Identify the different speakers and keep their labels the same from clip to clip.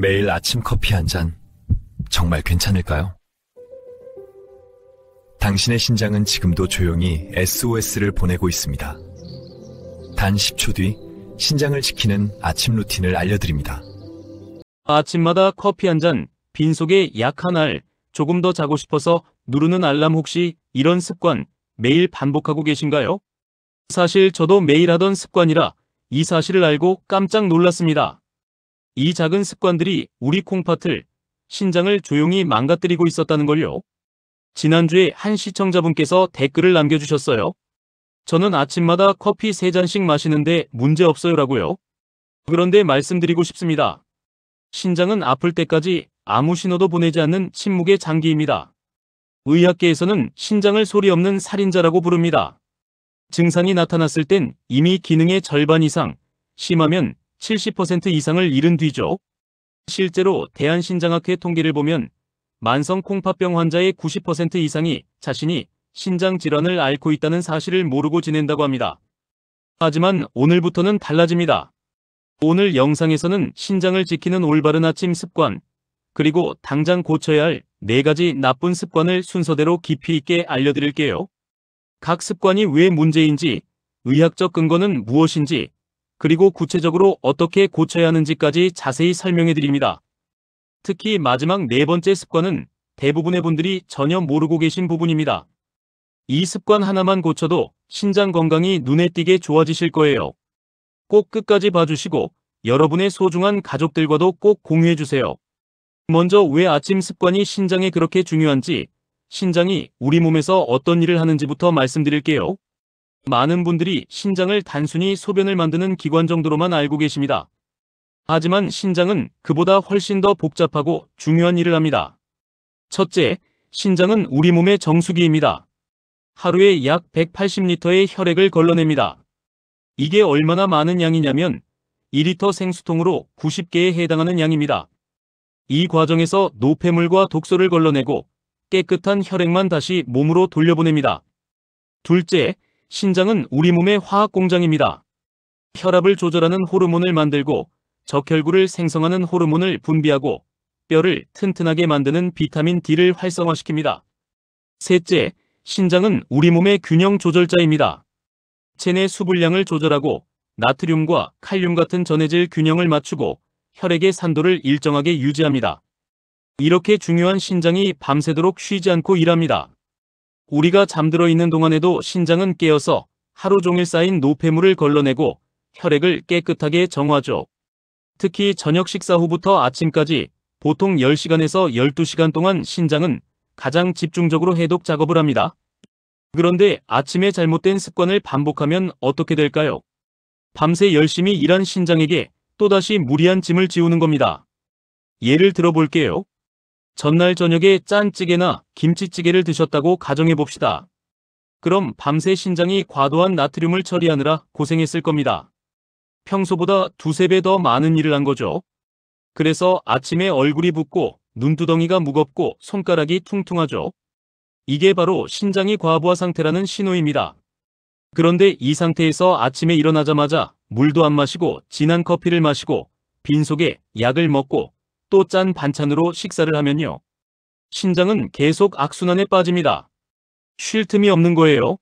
Speaker 1: 매일 아침 커피 한 잔, 정말 괜찮을까요? 당신의 신장은 지금도 조용히 SOS를 보내고 있습니다. 단 10초 뒤 신장을 지키는 아침 루틴을 알려드립니다.
Speaker 2: 아침마다 커피 한 잔, 빈속에 약 한 알, 조금 더 자고 싶어서 누르는 알람, 혹시 이런 습관 매일 반복하고 계신가요? 사실 저도 매일 하던 습관이라 이 사실을 알고 깜짝 놀랐습니다. 이 작은 습관들이 우리 콩팥을, 신장을 조용히 망가뜨리고 있었다는 걸요. 지난주에 한 시청자분께서 댓글을 남겨주셨어요. 저는 아침마다 커피 3잔씩 마시는데 문제없어요라고요. 그런데 말씀드리고 싶습니다. 신장은 아플 때까지 아무 신호도 보내지 않는 침묵의 장기입니다. 의학계에서는 신장을 소리 없는 살인자라고 부릅니다. 증상이 나타났을 땐 이미 기능의 절반 이상, 심하면 70% 이상을 잃은 뒤죠. 실제로 대한신장학회 통계를 보면 만성 콩팥병 환자의 90% 이상이 자신이 신장 질환을 앓고 있다는 사실을 모르고 지낸다고 합니다. 하지만 오늘부터는 달라집니다. 오늘 영상에서는 신장을 지키는 올바른 아침 습관, 그리고 당장 고쳐야 할 4가지 나쁜 습관을 순서대로 깊이 있게 알려드릴게요. 각 습관이 왜 문제인지, 의학적 근거는 무엇인지, 그리고 구체적으로 어떻게 고쳐야 하는지까지 자세히 설명해드립니다. 특히 마지막 4번째 습관은 대부분의 분들이 전혀 모르고 계신 부분입니다. 이 습관 하나만 고쳐도 신장 건강이 눈에 띄게 좋아지실 거예요. 꼭 끝까지 봐주시고 여러분의 소중한 가족들과도 꼭 공유해주세요. 먼저 왜 아침 습관이 신장에 그렇게 중요한지, 신장이 우리 몸에서 어떤 일을 하는지부터 말씀드릴게요. 많은 분들이 신장을 단순히 소변을 만드는 기관 정도로만 알고 계십니다. 하지만 신장은 그보다 훨씬 더 복잡하고 중요한 일을 합니다. 첫째, 신장은 우리 몸의 정수기입니다. 하루에 약 180리터의 혈액을 걸러냅니다. 이게 얼마나 많은 양이냐면 2리터 생수통으로 90개에 해당하는 양입니다. 이 과정에서 노폐물과 독소를 걸러내고 깨끗한 혈액만 다시 몸으로 돌려보냅니다. 둘째, 신장은 우리 몸의 화학공장입니다. 혈압을 조절하는 호르몬을 만들고 적혈구를 생성하는 호르몬을 분비하고 뼈를 튼튼하게 만드는 비타민 D를 활성화시킵니다. 셋째, 신장은 우리 몸의 균형 조절자입니다. 체내 수분량을 조절하고 나트륨과 칼륨 같은 전해질 균형을 맞추고 혈액의 산도를 일정하게 유지합니다. 이렇게 중요한 신장이 밤새도록 쉬지 않고 일합니다. 우리가 잠들어 있는 동안에도 신장은 깨어서 하루 종일 쌓인 노폐물을 걸러내고 혈액을 깨끗하게 정화하죠. 특히 저녁 식사 후부터 아침까지 보통 10시간에서 12시간 동안 신장은 가장 집중적으로 해독 작업을 합니다. 그런데 아침에 잘못된 습관을 반복하면 어떻게 될까요? 밤새 열심히 일한 신장에게 또다시 무리한 짐을 지우는 겁니다. 예를 들어 볼게요. 전날 저녁에 짠 찌개나 김치찌개를 드셨다고 가정해 봅시다. 그럼 밤새 신장이 과도한 나트륨을 처리하느라 고생했을 겁니다. 평소보다 2~3배 더 많은 일을 한 거죠. 그래서 아침에 얼굴이 붓고 눈두덩이가 무겁고 손가락이 퉁퉁하죠. 이게 바로 신장이 과부하 상태라는 신호입니다. 그런데 이 상태에서 아침에 일어나자마자 물도 안 마시고 진한 커피를 마시고 빈속에 약을 먹고 또 짠 반찬으로 식사를 하면요. 신장은 계속 악순환에 빠집니다. 쉴 틈이 없는 거예요.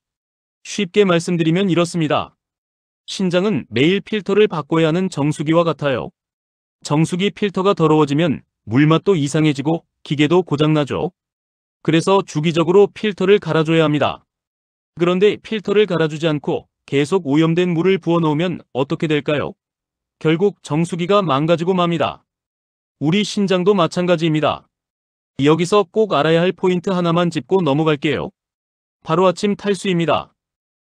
Speaker 2: 쉽게 말씀드리면 이렇습니다. 신장은 매일 필터를 바꿔야 하는 정수기와 같아요. 정수기 필터가 더러워지면 물맛도 이상해지고 기계도 고장나죠. 그래서 주기적으로 필터를 갈아줘야 합니다. 그런데 필터를 갈아주지 않고 계속 오염된 물을 부어놓으면 어떻게 될까요? 결국 정수기가 망가지고 맙니다. 우리 신장도 마찬가지입니다. 여기서 꼭 알아야 할 포인트 하나만 짚고 넘어갈게요. 바로 아침 탈수입니다.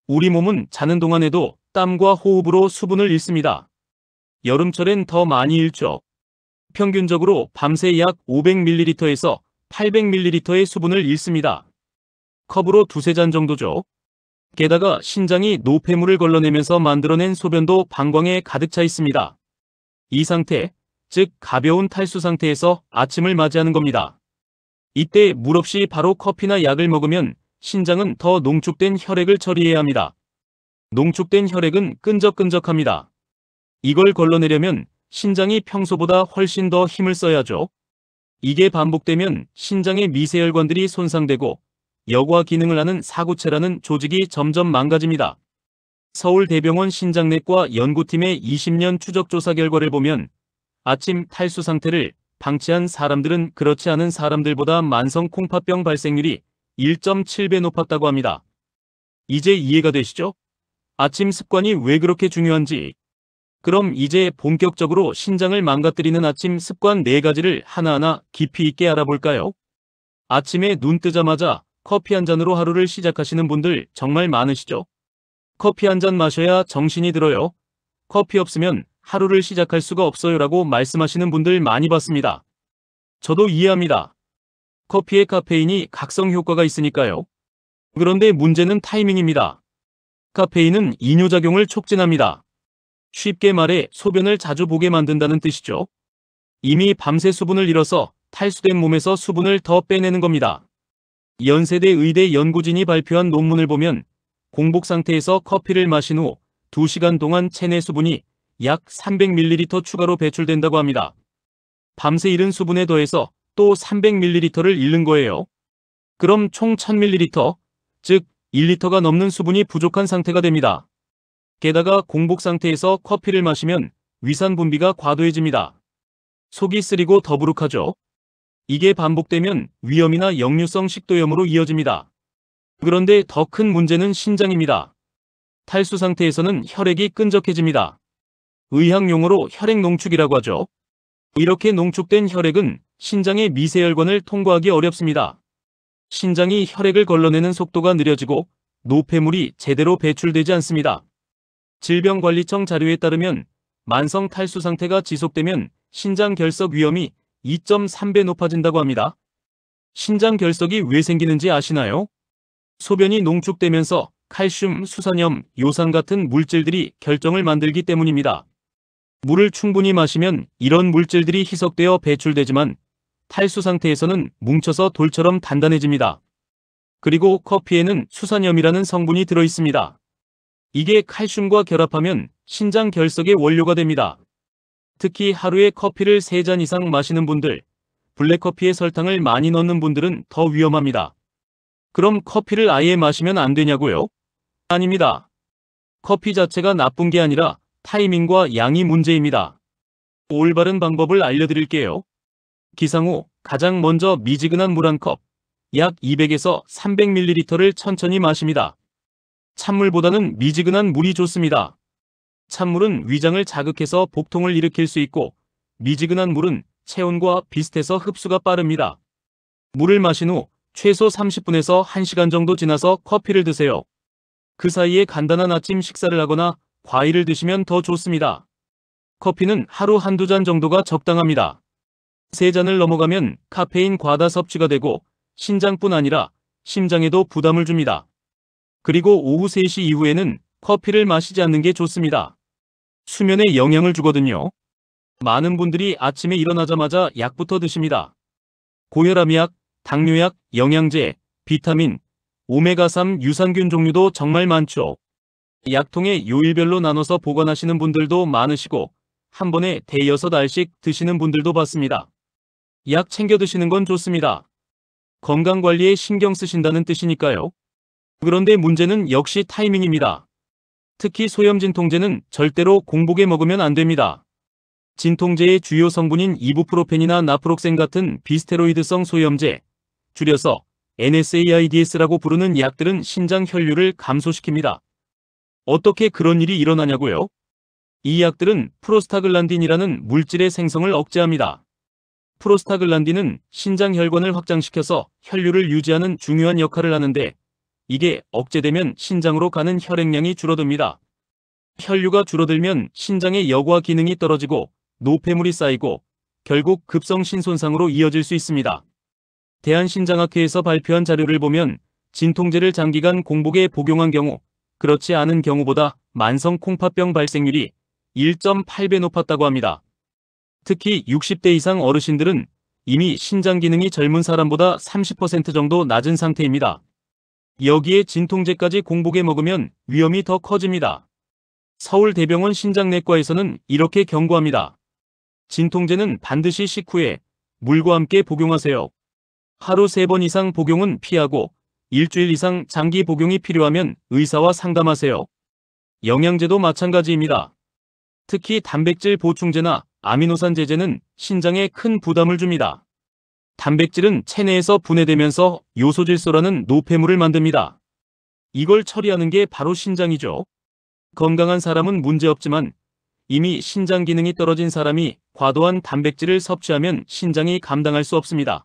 Speaker 2: 우리 몸은 자는 동안에도 땀과 호흡으로 수분을 잃습니다. 여름철엔 더 많이 잃죠. 평균적으로 밤새 약 500ml에서 800ml의 수분을 잃습니다. 컵으로 2~3잔 정도죠. 게다가 신장이 노폐물을 걸러내면서 만들어낸 소변도 방광에 가득 차 있습니다. 이 상태, 즉 가벼운 탈수 상태에서 아침을 맞이하는 겁니다. 이때 물 없이 바로 커피나 약을 먹으면 신장은 더 농축된 혈액을 처리해야 합니다. 농축된 혈액은 끈적끈적합니다. 이걸 걸러내려면 신장이 평소보다 훨씬 더 힘을 써야죠. 이게 반복되면 신장의 미세혈관들이 손상되고 여과 기능을 하는 사구체라는 조직이 점점 망가집니다. 서울대병원 신장내과 연구팀의 20년 추적조사 결과를 보면 아침 탈수 상태를 방치한 사람들은 그렇지 않은 사람들보다 만성 콩팥병 발생률이 1.7배 높았다고 합니다. 이제 이해가 되시죠? 아침 습관이 왜 그렇게 중요한지. 그럼 이제 본격적으로 신장을 망가뜨리는 아침 습관 4가지를 하나하나 깊이 있게 알아볼까요? 아침에 눈 뜨자마자 커피 한 잔으로 하루를 시작하시는 분들 정말 많으시죠? 커피 한 잔 마셔야 정신이 들어요. 커피 없으면 하루를 시작할 수가 없어요라고 말씀하시는 분들 많이 봤습니다. 저도 이해합니다. 커피에 카페인이 각성 효과가 있으니까요. 그런데 문제는 타이밍입니다. 카페인은 이뇨작용을 촉진합니다. 쉽게 말해 소변을 자주 보게 만든다는 뜻이죠. 이미 밤새 수분을 잃어서 탈수된 몸에서 수분을 더 빼내는 겁니다. 연세대 의대 연구진이 발표한 논문을 보면 공복 상태에서 커피를 마신 후 2시간 동안 체내 수분이 약 300ml 추가로 배출된다고 합니다. 밤새 잃은 수분에 더해서 또 300ml를 잃는 거예요. 그럼 총 1000ml, 즉 1리터가 넘는 수분이 부족한 상태가 됩니다. 게다가 공복 상태에서 커피를 마시면 위산 분비가 과도해집니다. 속이 쓰리고 더부룩하죠. 이게 반복되면 위염이나 역류성 식도염으로 이어집니다. 그런데 더 큰 문제는 신장입니다. 탈수 상태에서는 혈액이 끈적해집니다. 의학 용어로 혈액 농축이라고 하죠. 이렇게 농축된 혈액은 신장의 미세혈관을 통과하기 어렵습니다. 신장이 혈액을 걸러내는 속도가 느려지고 노폐물이 제대로 배출되지 않습니다. 질병관리청 자료에 따르면 만성 탈수 상태가 지속되면 신장 결석 위험이 2.3배 높아진다고 합니다. 신장 결석이 왜 생기는지 아시나요? 소변이 농축되면서 칼슘, 수산염, 요산 같은 물질들이 결정을 만들기 때문입니다. 물을 충분히 마시면 이런 물질들이 희석되어 배출되지만 탈수 상태에서는 뭉쳐서 돌처럼 단단해집니다. 그리고 커피에는 수산염이라는 성분이 들어있습니다. 이게 칼슘과 결합하면 신장 결석의 원료가 됩니다. 특히 하루에 커피를 3잔 이상 마시는 분들, 블랙커피에 설탕을 많이 넣는 분들은 더 위험합니다. 그럼 커피를 아예 마시면 안 되냐고요? 아닙니다. 커피 자체가 나쁜 게 아니라 타이밍과 양이 문제입니다. 올바른 방법을 알려드릴게요. 기상 후 가장 먼저 미지근한 물 한 컵, 약 200에서 300ml를 천천히 마십니다. 찬물보다는 미지근한 물이 좋습니다. 찬물은 위장을 자극해서 복통을 일으킬 수 있고 미지근한 물은 체온과 비슷해서 흡수가 빠릅니다. 물을 마신 후 최소 30분에서 1시간 정도 지나서 커피를 드세요. 그 사이에 간단한 아침 식사를 하거나 과일을 드시면 더 좋습니다. 커피는 하루 한두 잔 정도가 적당합니다. 3잔을 넘어가면 카페인 과다 섭취가 되고 신장뿐 아니라 심장에도 부담을 줍니다. 그리고 오후 3시 이후에는 커피를 마시지 않는 게 좋습니다. 수면에 영향을 주거든요. 많은 분들이 아침에 일어나자마자 약부터 드십니다. 고혈압약, 당뇨약, 영양제, 비타민, 오메가3 유산균 종류도 정말 많죠. 약통에 요일별로 나눠서 보관하시는 분들도 많으시고 한 번에 대여섯 알씩 드시는 분들도 봤습니다. 약 챙겨 드시는 건 좋습니다. 건강관리에 신경 쓰신다는 뜻이니까요. 그런데 문제는 역시 타이밍입니다. 특히 소염 진통제는 절대로 공복에 먹으면 안 됩니다. 진통제의 주요 성분인 이부프로펜이나 나프록센 같은 비스테로이드성 소염제, 줄여서 NSAIDS라고 부르는 약들은 신장 혈류를 감소시킵니다. 어떻게 그런 일이 일어나냐고요? 이 약들은 프로스타글란딘이라는 물질의 생성을 억제합니다. 프로스타글란딘은 신장 혈관을 확장시켜서 혈류를 유지하는 중요한 역할을 하는데 이게 억제되면 신장으로 가는 혈액량이 줄어듭니다. 혈류가 줄어들면 신장의 여과 기능이 떨어지고 노폐물이 쌓이고 결국 급성 신손상으로 이어질 수 있습니다. 대한신장학회에서 발표한 자료를 보면 진통제를 장기간 공복에 복용한 경우 그렇지 않은 경우보다 만성 콩팥병 발생률이 1.8배 높았다고 합니다. 특히 60대 이상 어르신들은 이미 신장 기능이 젊은 사람보다 30% 정도 낮은 상태입니다. 여기에 진통제까지 공복에 먹으면 위험이 더 커집니다. 서울대병원 신장내과에서는 이렇게 경고합니다. 진통제는 반드시 식후에 물과 함께 복용하세요. 하루 3번 이상 복용은 피하고 일주일 이상 장기 복용이 필요하면 의사와 상담하세요. 영양제도 마찬가지입니다. 특히 단백질 보충제나 아미노산 제제는 신장에 큰 부담을 줍니다. 단백질은 체내에서 분해되면서 요소질소라는 노폐물을 만듭니다. 이걸 처리하는 게 바로 신장이죠. 건강한 사람은 문제없지만 이미 신장 기능이 떨어진 사람이 과도한 단백질을 섭취하면 신장이 감당할 수 없습니다.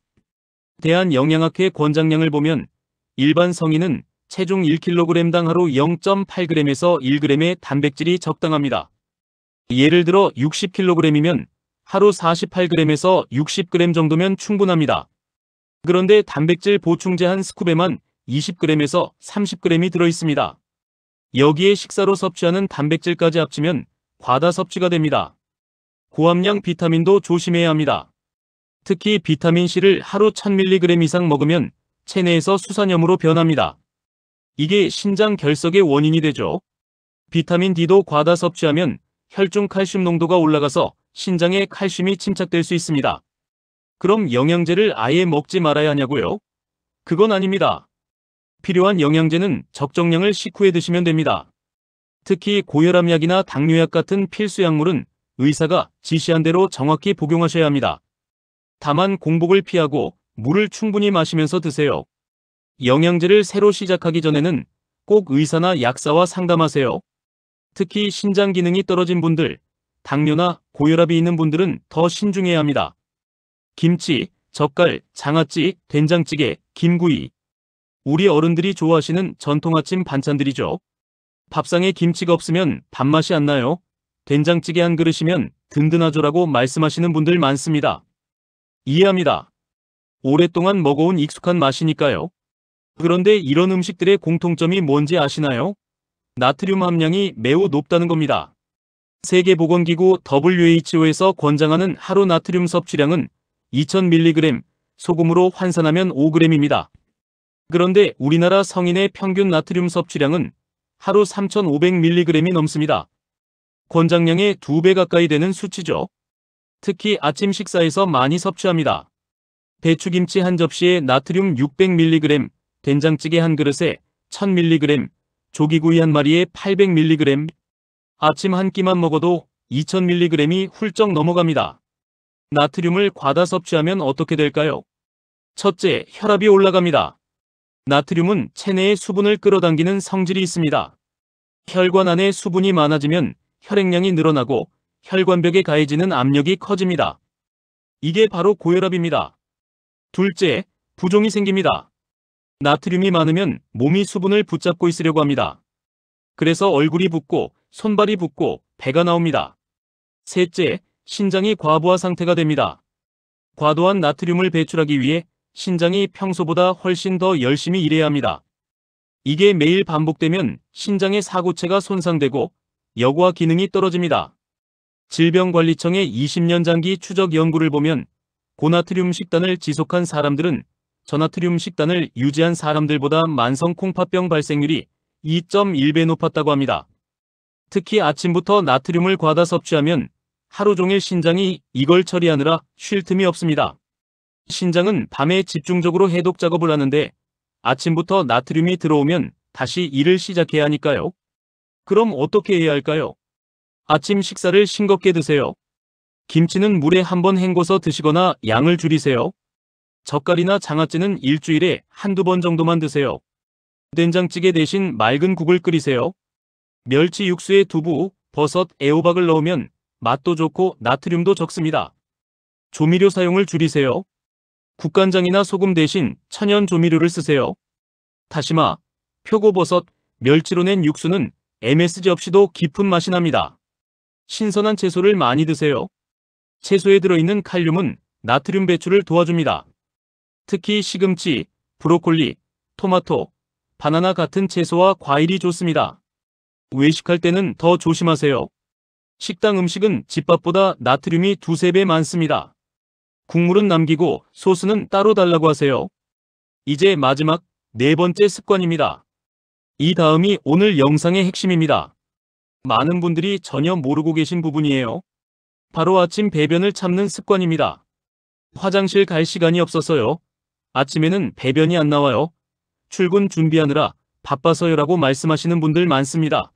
Speaker 2: 대한영양학회 권장량을 보면 일반 성인은 체중 1kg당 하루 0.8g에서 1g의 단백질이 적당합니다. 예를 들어 60kg이면 하루 48g에서 60g 정도면 충분합니다. 그런데 단백질 보충제 한 스쿱에만 20g에서 30g이 들어있습니다. 여기에 식사로 섭취하는 단백질까지 합치면 과다 섭취가 됩니다. 고함량 비타민도 조심해야 합니다. 특히 비타민C를 하루 1000mg 이상 먹으면 체내에서 수산염으로 변합니다. 이게 신장 결석의 원인이 되죠. 비타민 D도 과다 섭취하면 혈중 칼슘 농도가 올라가서 신장에 칼슘이 침착될 수 있습니다. 그럼 영양제를 아예 먹지 말아야 하냐고요? 그건 아닙니다. 필요한 영양제는 적정량을 식후에 드시면 됩니다. 특히 고혈압약이나 당뇨약 같은 필수 약물은 의사가 지시한 대로 정확히 복용하셔야 합니다. 다만 공복을 피하고 물을 충분히 마시면서 드세요. 영양제를 새로 시작하기 전에는 꼭 의사나 약사와 상담하세요. 특히 신장 기능이 떨어진 분들, 당뇨나 고혈압이 있는 분들은 더 신중해야 합니다. 김치, 젓갈, 장아찌, 된장찌개, 김구이. 우리 어른들이 좋아하시는 전통 아침 반찬들이죠. 밥상에 김치가 없으면 밥맛이 안 나요. 된장찌개 한 그릇이면 든든하죠라고 말씀하시는 분들 많습니다. 이해합니다. 오랫동안 먹어온 익숙한 맛이니까요. 그런데 이런 음식들의 공통점이 뭔지 아시나요? 나트륨 함량이 매우 높다는 겁니다. 세계보건기구 WHO에서 권장하는 하루 나트륨 섭취량은 2000mg, 소금으로 환산하면 5g입니다. 그런데 우리나라 성인의 평균 나트륨 섭취량은 하루 3500mg이 넘습니다. 권장량의 2배 가까이 되는 수치죠. 특히 아침 식사에서 많이 섭취합니다. 배추김치 한 접시에 나트륨 600mg, 된장찌개 한 그릇에 1000mg, 조기구이 한 마리에 800mg, 아침 한 끼만 먹어도 2000mg이 훌쩍 넘어갑니다. 나트륨을 과다 섭취하면 어떻게 될까요? 첫째, 혈압이 올라갑니다. 나트륨은 체내의 수분을 끌어당기는 성질이 있습니다. 혈관 안에 수분이 많아지면 혈액량이 늘어나고 혈관벽에 가해지는 압력이 커집니다. 이게 바로 고혈압입니다. 둘째, 부종이 생깁니다. 나트륨이 많으면 몸이 수분을 붙잡고 있으려고 합니다. 그래서 얼굴이 붓고 손발이 붓고 배가 나옵니다. 셋째, 신장이 과부하 상태가 됩니다. 과도한 나트륨을 배출하기 위해 신장이 평소보다 훨씬 더 열심히 일해야 합니다. 이게 매일 반복되면 신장의 사구체가 손상되고 여과 기능이 떨어집니다. 질병관리청의 20년 장기 추적 연구를 보면 고나트륨 식단을 지속한 사람들은 저나트륨 식단을 유지한 사람들보다 만성 콩팥병 발생률이 2.1배 높았다고 합니다. 특히 아침부터 나트륨을 과다 섭취하면 하루 종일 신장이 이걸 처리하느라 쉴 틈이 없습니다. 신장은 밤에 집중적으로 해독 작업을 하는데 아침부터 나트륨이 들어오면 다시 일을 시작해야 하니까요. 그럼 어떻게 해야 할까요? 아침 식사를 싱겁게 드세요. 김치는 물에 한번 헹궈서 드시거나 양을 줄이세요. 젓갈이나 장아찌는 일주일에 한두 번 정도만 드세요. 된장찌개 대신 맑은 국을 끓이세요. 멸치 육수에 두부, 버섯, 애호박을 넣으면 맛도 좋고 나트륨도 적습니다. 조미료 사용을 줄이세요. 국간장이나 소금 대신 천연 조미료를 쓰세요. 다시마, 표고버섯, 멸치로 낸 육수는 MSG 없이도 깊은 맛이 납니다. 신선한 채소를 많이 드세요. 채소에 들어있는 칼륨은 나트륨 배출을 도와줍니다. 특히 시금치, 브로콜리, 토마토, 바나나 같은 채소와 과일이 좋습니다. 외식할 때는 더 조심하세요. 식당 음식은 집밥보다 나트륨이 2~3배 많습니다. 국물은 남기고 소스는 따로 달라고 하세요. 이제 마지막 4번째 습관입니다. 이 다음이 오늘 영상의 핵심입니다. 많은 분들이 전혀 모르고 계신 부분이에요. 바로 아침 배변을 참는 습관입니다. 화장실 갈 시간이 없어서요. 아침에는 배변이 안 나와요. 출근 준비하느라 바빠서요라고 말씀하시는 분들 많습니다.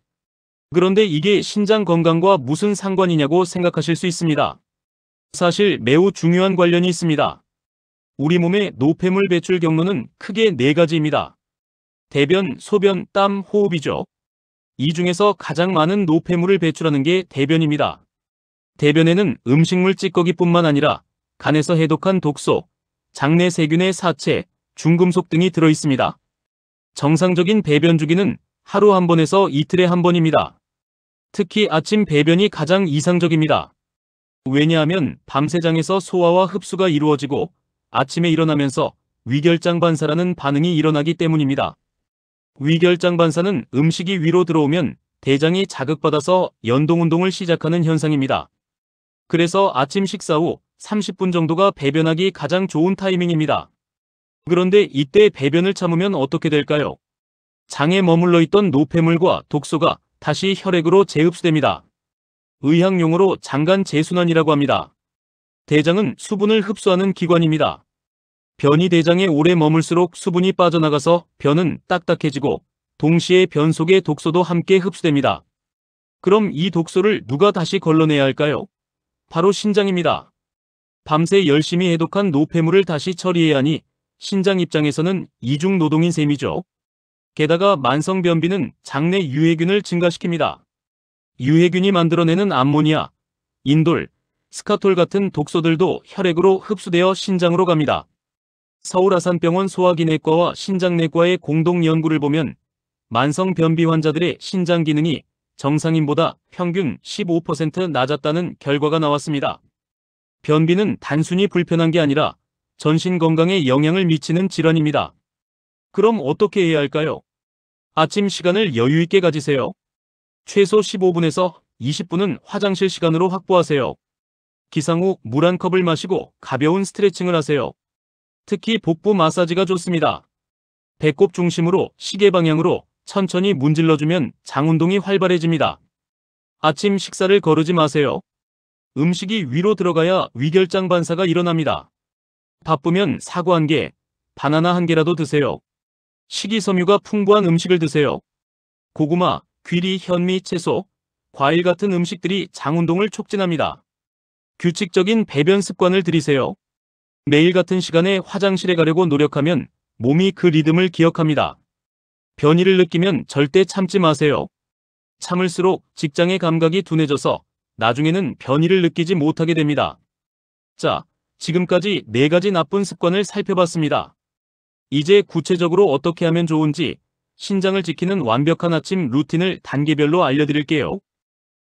Speaker 2: 그런데 이게 신장 건강과 무슨 상관이냐고 생각하실 수 있습니다. 사실 매우 중요한 관련이 있습니다. 우리 몸의 노폐물 배출 경로는 크게 4가지입니다. 대변, 소변, 땀, 호흡이죠. 이 중에서 가장 많은 노폐물을 배출하는 게 대변입니다. 대변에는 음식물 찌꺼기뿐만 아니라 간에서 해독한 독소, 장내 세균의 사체, 중금속 등이 들어있습니다. 정상적인 배변 주기는 하루 한 번에서 이틀에 한 번입니다. 특히 아침 배변이 가장 이상적입니다. 왜냐하면 밤새장에서 소화와 흡수가 이루어지고 아침에 일어나면서 위결장 반사라는 반응이 일어나기 때문입니다. 위결장 반사는 음식이 위로 들어오면 대장이 자극받아서 연동운동을 시작하는 현상입니다. 그래서 아침 식사 후 30분 정도가 배변하기 가장 좋은 타이밍입니다. 그런데 이때 배변을 참으면 어떻게 될까요? 장에 머물러 있던 노폐물과 독소가 다시 혈액으로 재흡수됩니다. 의학용어로 장간 재순환이라고 합니다. 대장은 수분을 흡수하는 기관입니다. 변이 대장에 오래 머물수록 수분이 빠져나가서 변은 딱딱해지고 동시에 변 속의 독소도 함께 흡수됩니다. 그럼 이 독소를 누가 다시 걸러내야 할까요? 바로 신장입니다. 밤새 열심히 해독한 노폐물을 다시 처리해야 하니 신장 입장에서는 이중 노동인 셈이죠. 게다가 만성변비는 장내 유해균을 증가시킵니다. 유해균이 만들어내는 암모니아, 인돌, 스카톨 같은 독소들도 혈액으로 흡수되어 신장으로 갑니다. 서울아산병원 소화기내과와 신장내과의 공동 연구를 보면 만성변비 환자들의 신장 기능이 정상인보다 평균 15% 낮았다는 결과가 나왔습니다. 변비는 단순히 불편한 게 아니라 전신 건강에 영향을 미치는 질환입니다. 그럼 어떻게 해야 할까요? 아침 시간을 여유 있게 가지세요. 최소 15분에서 20분은 화장실 시간으로 확보하세요. 기상 후 물 한 컵을 마시고 가벼운 스트레칭을 하세요. 특히 복부 마사지가 좋습니다. 배꼽 중심으로 시계 방향으로 천천히 문질러주면 장 운동이 활발해집니다. 아침 식사를 거르지 마세요. 음식이 위로 들어가야 위결장 반사가 일어납니다. 바쁘면 사과 1개, 바나나 1개라도 드세요. 식이섬유가 풍부한 음식을 드세요. 고구마, 귀리, 현미, 채소, 과일 같은 음식들이 장 운동을 촉진합니다. 규칙적인 배변 습관을 들이세요. 매일 같은 시간에 화장실에 가려고 노력하면 몸이 그 리듬을 기억합니다. 변이를 느끼면 절대 참지 마세요. 참을수록 직장의 감각이 둔해져서 나중에는 변이를 느끼지 못하게 됩니다. 자, 지금까지 4가지 나쁜 습관을 살펴봤습니다. 이제 구체적으로 어떻게 하면 좋은지 신장을 지키는 완벽한 아침 루틴을 단계별로 알려드릴게요.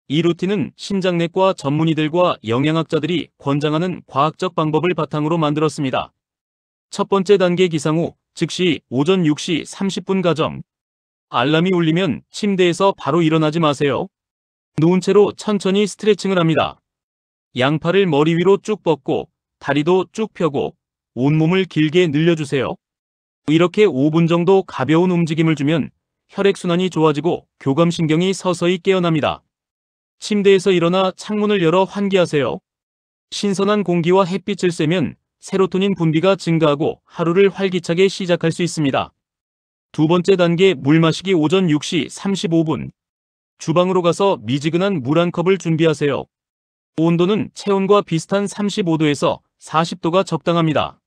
Speaker 2: 이 루틴은 신장내과 전문의들과 영양학자들이 권장하는 과학적 방법을 바탕으로 만들었습니다. 첫 번째 단계 기상 후 즉시 오전 6시 30분 가정. 알람이 울리면 침대에서 바로 일어나지 마세요. 누운 채로 천천히 스트레칭을 합니다. 양팔을 머리 위로 쭉 뻗고 다리도 쭉 펴고 온몸을 길게 늘려주세요. 이렇게 5분 정도 가벼운 움직임을 주면 혈액순환이 좋아지고 교감신경이 서서히 깨어납니다. 침대에서 일어나 창문을 열어 환기하세요. 신선한 공기와 햇빛을 쐬면 세로토닌 분비가 증가하고 하루를 활기차게 시작할 수 있습니다. 두 번째 단계 물 마시기 오전 6시 35분. 주방으로 가서 미지근한 물 한 컵을 준비하세요. 온도는 체온과 비슷한 35도에서 40도가 적당합니다.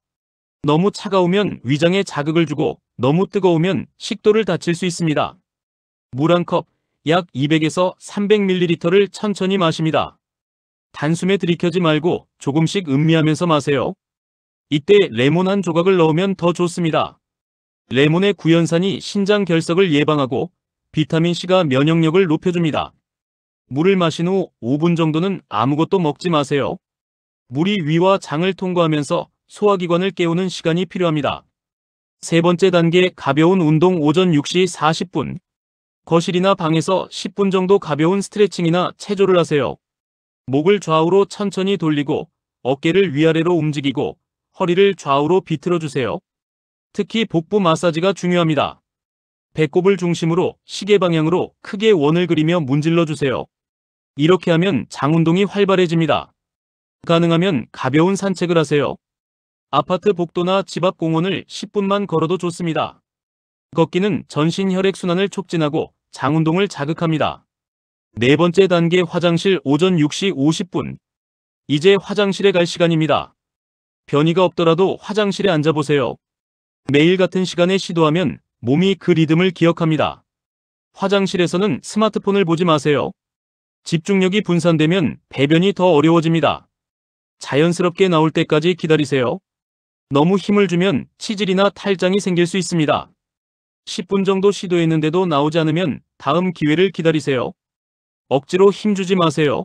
Speaker 2: 너무 차가우면 위장에 자극을 주고 너무 뜨거우면 식도를 다칠 수 있습니다. 물 한 컵, 약 200에서 300ml를 천천히 마십니다. 단숨에 들이켜지 말고 조금씩 음미하면서 마세요. 이때 레몬 한 조각을 넣으면 더 좋습니다. 레몬의 구연산이 신장 결석을 예방하고 비타민C가 면역력을 높여줍니다. 물을 마신 후 5분 정도는 아무것도 먹지 마세요. 물이 위와 장을 통과하면서 소화기관을 깨우는 시간이 필요합니다. 세 번째 단계 가벼운 운동 오전 6시 40분. 거실이나 방에서 10분 정도 가벼운 스트레칭이나 체조를 하세요. 목을 좌우로 천천히 돌리고 어깨를 위아래로 움직이고 허리를 좌우로 비틀어 주세요. 특히 복부 마사지가 중요합니다. 배꼽을 중심으로 시계 방향으로 크게 원을 그리며 문질러 주세요. 이렇게 하면 장 운동이 활발해집니다. 가능하면 가벼운 산책을 하세요. 아파트 복도나 집 앞 공원을 10분만 걸어도 좋습니다. 걷기는 전신 혈액순환을 촉진하고 장 운동을 자극합니다. 네 번째 단계 화장실 오전 6시 50분. 이제 화장실에 갈 시간입니다. 변이가 없더라도 화장실에 앉아보세요. 매일 같은 시간에 시도하면 몸이 그 리듬을 기억합니다. 화장실에서는 스마트폰을 보지 마세요. 집중력이 분산되면 배변이 더 어려워집니다. 자연스럽게 나올 때까지 기다리세요. 너무 힘을 주면 치질이나 탈장이 생길 수 있습니다. 10분 정도 시도했는데도 나오지 않으면 다음 기회를 기다리세요. 억지로 힘주지 마세요.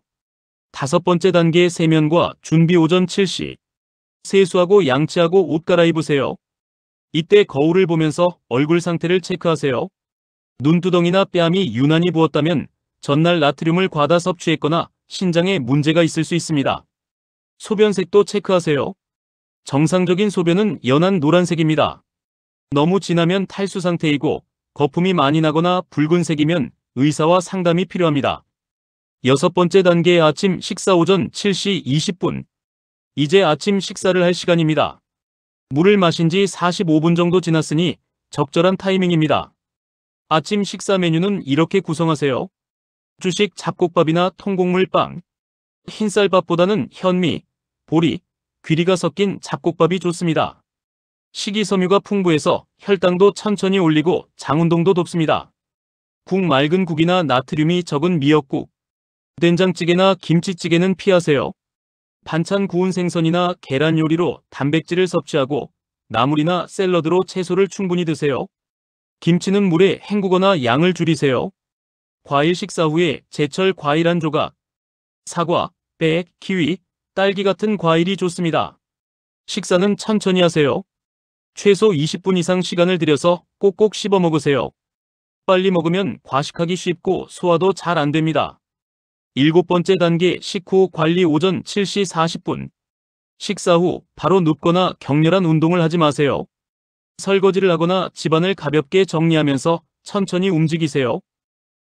Speaker 2: 다섯 번째 단계 세면과 준비 오전 7시. 세수하고 양치하고 옷 갈아입으세요. 이때 거울을 보면서 얼굴 상태를 체크하세요. 눈두덩이나 뺨이 유난히 부었다면 전날 나트륨을 과다 섭취했거나 신장에 문제가 있을 수 있습니다. 소변색도 체크하세요. 정상적인 소변은 연한 노란색입니다. 너무 진하면 탈수 상태이고 거품이 많이 나거나 붉은색이면 의사와 상담이 필요합니다. 여섯 번째 단계 아침 식사 오전 7시 20분. 이제 아침 식사를 할 시간입니다. 물을 마신 지 45분 정도 지났으니 적절한 타이밍입니다. 아침 식사 메뉴는 이렇게 구성하세요. 주식 잡곡밥이나 통곡물빵. 흰쌀밥보다는 현미, 보리, 귀리가 섞인 잡곡밥이 좋습니다. 식이섬유가 풍부해서 혈당도 천천히 올리고 장운동도 돕습니다. 국 맑은 국이나 나트륨이 적은 미역국, 된장찌개나 김치찌개는 피하세요. 반찬 구운 생선이나 계란 요리로 단백질을 섭취하고 나물이나 샐러드로 채소를 충분히 드세요. 김치는 물에 헹구거나 양을 줄이세요. 과일 식사 후에 제철 과일 한 조각, 사과, 배, 키위, 딸기 같은 과일이 좋습니다. 식사는 천천히 하세요. 최소 20분 이상 시간을 들여서 꼭꼭 씹어 먹으세요. 빨리 먹으면 과식하기 쉽고 소화도 잘 안 됩니다. 일곱 번째 단계 식후 관리 오전 7시 40분. 식사 후 바로 눕거나 격렬한 운동을 하지 마세요. 설거지를 하거나 집안을 가볍게 정리하면서 천천히 움직이세요.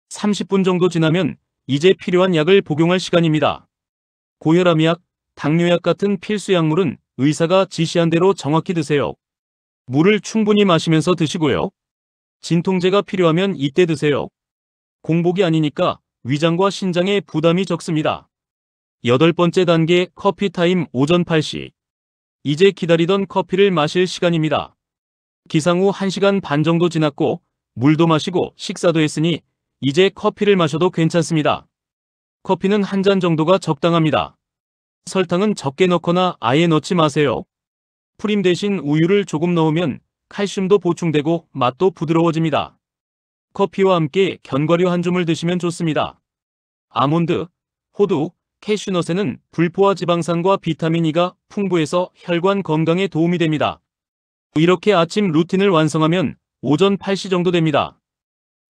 Speaker 2: 30분 정도 지나면 이제 필요한 약을 복용할 시간입니다. 고혈압약, 당뇨약 같은 필수 약물은 의사가 지시한 대로 정확히 드세요. 물을 충분히 마시면서 드시고요. 진통제가 필요하면 이때 드세요. 공복이 아니니까 위장과 신장에 부담이 적습니다. 여덟 번째 단계 커피 타임 오전 8시. 이제 기다리던 커피를 마실 시간입니다. 기상 후 1시간 반 정도 지났고 물도 마시고 식사도 했으니 이제 커피를 마셔도 괜찮습니다. 커피는 한 잔 정도가 적당합니다. 설탕은 적게 넣거나 아예 넣지 마세요. 프림 대신 우유를 조금 넣으면 칼슘도 보충되고 맛도 부드러워집니다. 커피와 함께 견과류 한 줌을 드시면 좋습니다. 아몬드, 호두, 캐슈넛에는 불포화 지방산과 비타민 E가 풍부해서 혈관 건강에 도움이 됩니다. 이렇게 아침 루틴을 완성하면 오전 8시 정도 됩니다.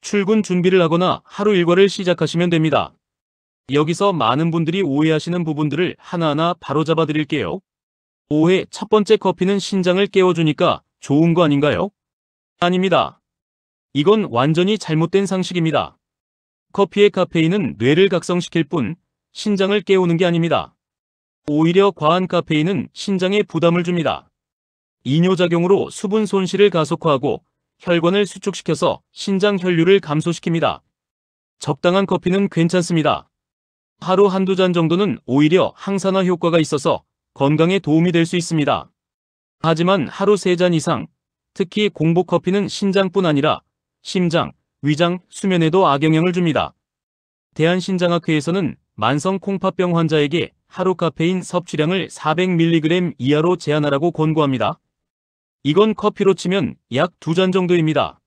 Speaker 2: 출근 준비를 하거나 하루 일과를 시작하시면 됩니다. 여기서 많은 분들이 오해하시는 부분들을 하나하나 바로잡아 드릴게요. 오해 첫 번째, 커피는 신장을 깨워주니까 좋은 거 아닌가요? 아닙니다. 이건 완전히 잘못된 상식입니다. 커피의 카페인은 뇌를 각성시킬 뿐 신장을 깨우는 게 아닙니다. 오히려 과한 카페인은 신장에 부담을 줍니다. 이뇨작용으로 수분 손실을 가속화하고 혈관을 수축시켜서 신장 혈류를 감소시킵니다. 적당한 커피는 괜찮습니다. 하루 한두 잔 정도는 오히려 항산화 효과가 있어서 건강에 도움이 될 수 있습니다. 하지만 하루 3잔 이상, 특히 공복 커피는 신장뿐 아니라 심장, 위장, 수면에도 악영향을 줍니다. 대한신장학회에서는 만성 콩팥병 환자에게 하루 카페인 섭취량을 400mg 이하로 제한하라고 권고합니다. 이건 커피로 치면 약 2잔 정도입니다.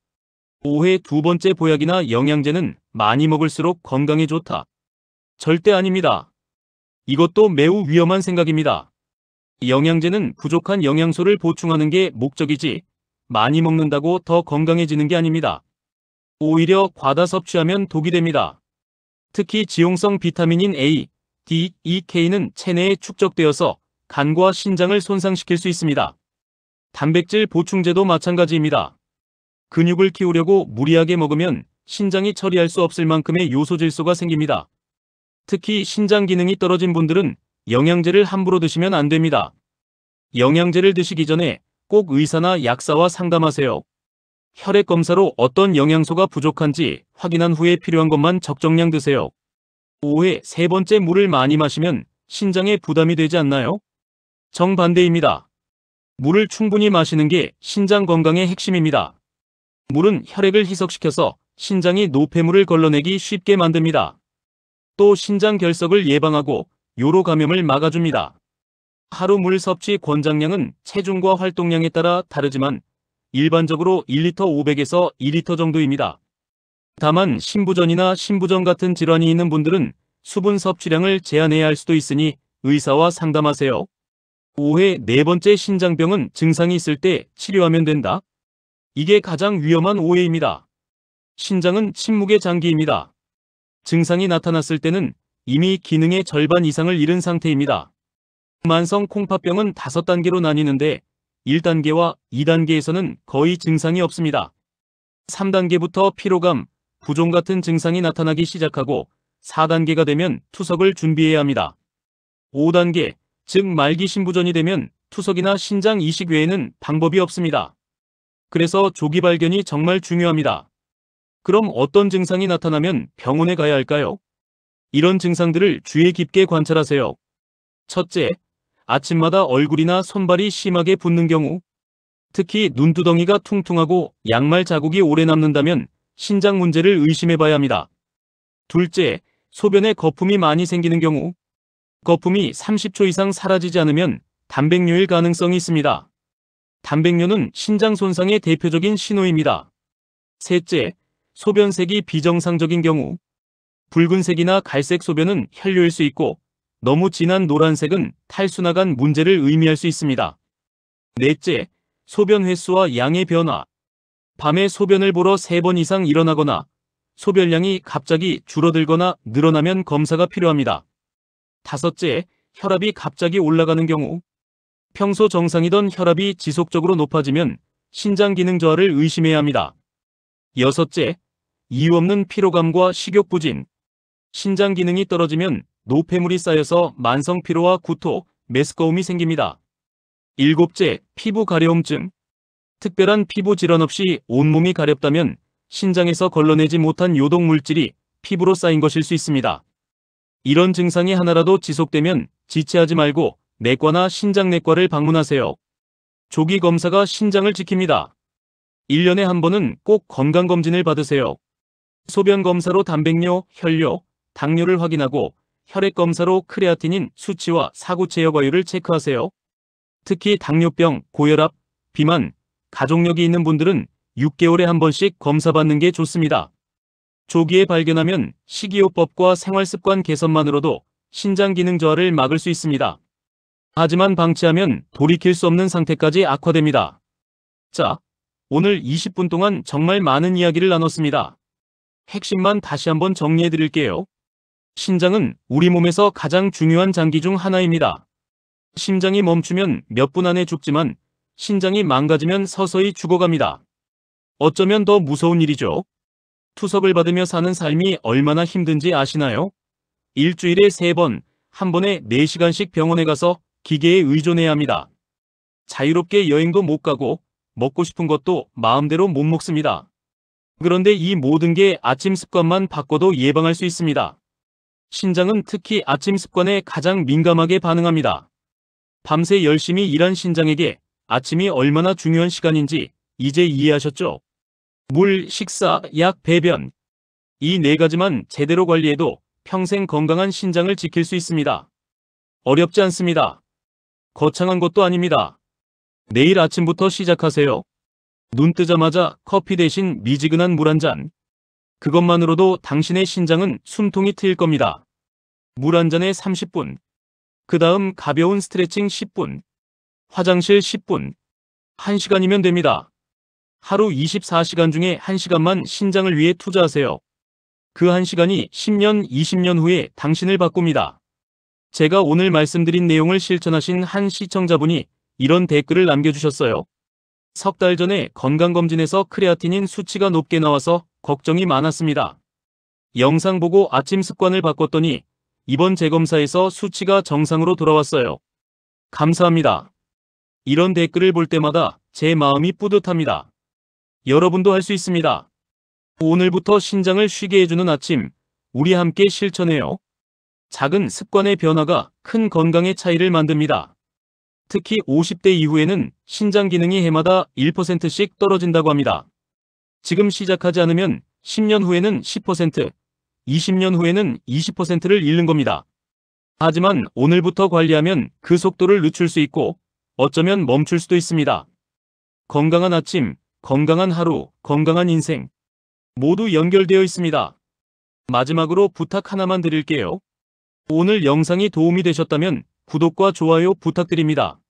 Speaker 2: 오해 두 번째, 보약이나 영양제는 많이 먹을수록 건강에 좋다. 절대 아닙니다. 이것도 매우 위험한 생각입니다. 영양제는 부족한 영양소를 보충하는 게 목적이지 많이 먹는다고 더 건강해지는 게 아닙니다. 오히려 과다 섭취하면 독이 됩니다. 특히 지용성 비타민인 A, D, E, K는 체내에 축적되어서 간과 신장을 손상시킬 수 있습니다. 단백질 보충제도 마찬가지입니다. 근육을 키우려고 무리하게 먹으면 신장이 처리할 수 없을 만큼의 요소 질소가 생깁니다. 특히 신장 기능이 떨어진 분들은 영양제를 함부로 드시면 안 됩니다. 영양제를 드시기 전에 꼭 의사나 약사와 상담하세요. 혈액 검사로 어떤 영양소가 부족한지 확인한 후에 필요한 것만 적정량 드세요. 5회 세 번째, 물을 많이 마시면 신장에 부담이 되지 않나요? 정반대입니다. 물을 충분히 마시는 게 신장 건강의 핵심입니다. 물은 혈액을 희석시켜서 신장이 노폐물을 걸러내기 쉽게 만듭니다. 또 신장 결석을 예방하고 요로 감염을 막아줍니다. 하루 물 섭취 권장량은 체중과 활동량에 따라 다르지만 일반적으로 1리터 500에서 2리터 정도입니다. 다만 신부전이나 신부전 같은 질환이 있는 분들은 수분 섭취량을 제한해야 할 수도 있으니 의사와 상담하세요. 5회 네 번째, 신장병은 증상이 있을 때 치료하면 된다. 이게 가장 위험한 오해입니다. 신장은 침묵의 장기입니다. 증상이 나타났을 때는 이미 기능의 절반 이상을 잃은 상태입니다. 만성 콩팥병은 5단계로 나뉘는데 1단계와 2단계에서는 거의 증상이 없습니다. 3단계부터 피로감, 부종 같은 증상이 나타나기 시작하고 4단계가 되면 투석을 준비해야 합니다. 5단계, 즉 말기 신부전이 되면 투석이나 신장 이식 외에는 방법이 없습니다. 그래서 조기 발견이 정말 중요합니다. 그럼 어떤 증상이 나타나면 병원에 가야 할까요? 이런 증상들을 주의 깊게 관찰하세요. 첫째, 아침마다 얼굴이나 손발이 심하게 붓는 경우, 특히 눈두덩이가 퉁퉁하고 양말 자국이 오래 남는다면 신장 문제를 의심해 봐야 합니다. 둘째, 소변에 거품이 많이 생기는 경우, 거품이 30초 이상 사라지지 않으면 단백뇨일 가능성이 있습니다. 단백뇨는 신장 손상의 대표적인 신호입니다. 셋째, 소변색이 비정상적인 경우, 붉은색이나 갈색 소변은 혈뇨일 수 있고 너무 진한 노란색은 탈수나간 문제를 의미할 수 있습니다. 넷째, 소변 횟수와 양의 변화. 밤에 소변을 보러 3번 이상 일어나거나 소변량이 갑자기 줄어들거나 늘어나면 검사가 필요합니다. 다섯째, 혈압이 갑자기 올라가는 경우. 평소 정상이던 혈압이 지속적으로 높아지면 신장 기능 저하를 의심해야 합니다. 여섯째, 이유 없는 피로감과 식욕부진. 신장 기능이 떨어지면 노폐물이 쌓여서 만성 피로와 구토, 메스꺼움이 생깁니다. 일곱째, 피부 가려움증. 특별한 피부 질환 없이 온몸이 가렵다면 신장에서 걸러내지 못한 요독 물질이 피부로 쌓인 것일 수 있습니다. 이런 증상이 하나라도 지속되면 지체하지 말고 내과나 신장내과를 방문하세요. 조기 검사가 신장을 지킵니다. 1년에 한 번은 꼭 건강검진을 받으세요. 소변 검사로 단백뇨, 혈뇨, 당뇨를 확인하고 혈액 검사로 크레아티닌 수치와 사구체여과율을 체크하세요. 특히 당뇨병, 고혈압, 비만, 가족력이 있는 분들은 6개월에 한 번씩 검사받는 게 좋습니다. 조기에 발견하면 식이요법과 생활습관 개선만으로도 신장 기능 저하를 막을 수 있습니다. 하지만 방치하면 돌이킬 수 없는 상태까지 악화됩니다. 자, 오늘 20분 동안 정말 많은 이야기를 나눴습니다. 핵심만 다시 한번 정리해 드릴게요. 신장은 우리 몸에서 가장 중요한 장기 중 하나입니다. 심장이 멈추면 몇 분 안에 죽지만 신장이 망가지면 서서히 죽어갑니다. 어쩌면 더 무서운 일이죠. 투석을 받으며 사는 삶이 얼마나 힘든지 아시나요? 일주일에 3번, 한 번에 4시간씩 병원에 가서 기계에 의존해야 합니다. 자유롭게 여행도 못 가고 먹고 싶은 것도 마음대로 못 먹습니다. 그런데 이 모든 게 아침 습관만 바꿔도 예방할 수 있습니다. 신장은 특히 아침 습관에 가장 민감하게 반응합니다. 밤새 열심히 일한 신장에게 아침이 얼마나 중요한 시간인지 이제 이해하셨죠? 물, 식사, 약, 배변. 이 4가지만 제대로 관리해도 평생 건강한 신장을 지킬 수 있습니다. 어렵지 않습니다. 거창한 것도 아닙니다. 내일 아침부터 시작하세요. 눈 뜨자마자 커피 대신 미지근한 물 한 잔. 그것만으로도 당신의 신장은 숨통이 트일 겁니다. 물 한 잔에 30분. 그 다음 가벼운 스트레칭 10분. 화장실 10분. 1시간이면 됩니다. 하루 24시간 중에 1시간만 신장을 위해 투자하세요. 그 1시간이 10년, 20년 후에 당신을 바꿉니다. 제가 오늘 말씀드린 내용을 실천하신 한 시청자분이 이런 댓글을 남겨주셨어요. 3달 전에 건강검진에서 크레아티닌 수치가 높게 나와서 걱정이 많았습니다. 영상 보고 아침 습관을 바꿨더니 이번 재검사에서 수치가 정상으로 돌아왔어요. 감사합니다. 이런 댓글을 볼 때마다 제 마음이 뿌듯합니다. 여러분도 할 수 있습니다. 오늘부터 신장을 쉬게 해주는 아침, 우리 함께 실천해요. 작은 습관의 변화가 큰 건강의 차이를 만듭니다. 특히 50대 이후에는 신장 기능이 해마다 1%씩 떨어진다고 합니다. 지금 시작하지 않으면 10년 후에는 10%, 20년 후에는 20%를 잃는 겁니다. 하지만 오늘부터 관리하면 그 속도를 늦출 수 있고 어쩌면 멈출 수도 있습니다. 건강한 아침, 건강한 하루, 건강한 인생 모두 연결되어 있습니다. 마지막으로 부탁 하나만 드릴게요. 오늘 영상이 도움이 되셨다면 구독과 좋아요 부탁드립니다.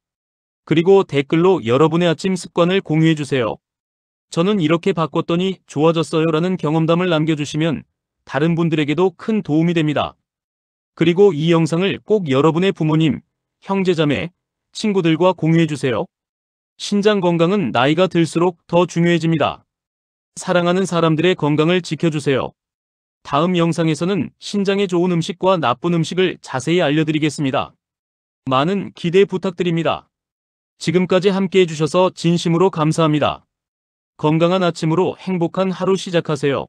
Speaker 2: 그리고 댓글로 여러분의 아침 습관을 공유해주세요. 저는 이렇게 바꿨더니 좋아졌어요 라는 경험담을 남겨주시면 다른 분들에게도 큰 도움이 됩니다. 그리고 이 영상을 꼭 여러분의 부모님, 형제자매, 친구들과 공유해주세요. 신장 건강은 나이가 들수록 더 중요해집니다. 사랑하는 사람들의 건강을 지켜주세요. 다음 영상에서는 신장에 좋은 음식과 나쁜 음식을 자세히 알려드리겠습니다. 많은 기대 부탁드립니다. 지금까지 함께 해주셔서 진심으로 감사합니다. 건강한 아침으로 행복한 하루 시작하세요.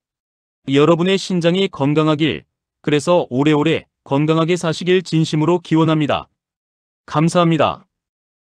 Speaker 2: 여러분의 신장이 건강하길, 그래서 오래오래 건강하게 사시길 진심으로 기원합니다. 감사합니다.